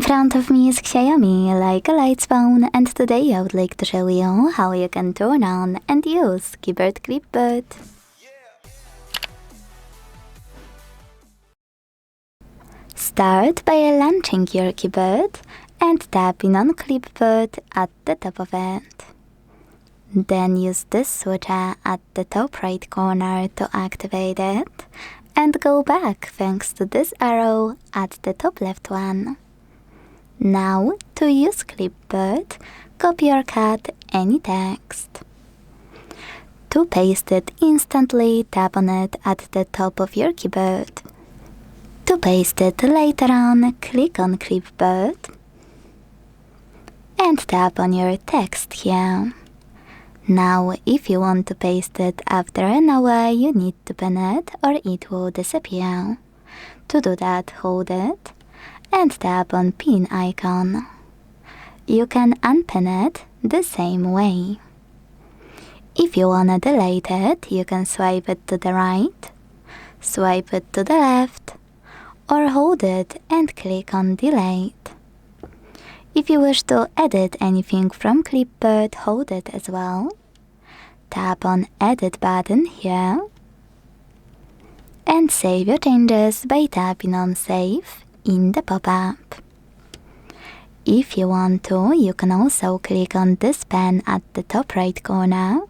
front of me is XIAOMI Leica Leitzphone, and today I would like to show you how you can turn on and use Keyboard Clipboard. Start by launching your keyboard and tapping on Clipboard at the top of it. Then use this switcher at the top right corner to activate it, and go back thanks to this arrow at the top left one. Now, to use Clipboard, copy or cut any text. To paste it instantly, tap on it at the top of your keyboard. To paste it later on, click on Clipboard and tap on your text here. Now, if you want to paste it after an hour, you need to pin it or it will disappear. To do that, hold it and tap on pin icon. You can unpin it the same way. If you wanna delete it, you can swipe it to the right, swipe it to the left, or hold it and click on delete. If you wish to edit anything from Clipboard, hold it as well. Tap on edit button here and save your changes by tapping on save in the pop-up. If you want to, you can also click on this pen at the top right corner,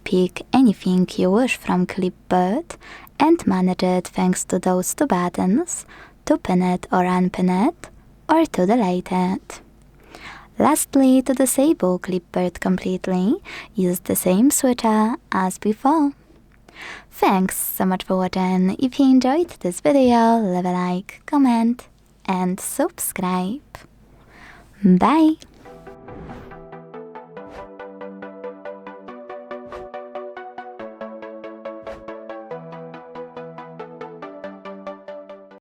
pick anything you wish from Clipboard and manage it thanks to those two buttons, to pin it or unpin it, or to delete it. Lastly, to disable Clipboard completely, use the same switcher as before. Thanks so much for watching. If you enjoyed this video, leave a like, comment and subscribe. Bye!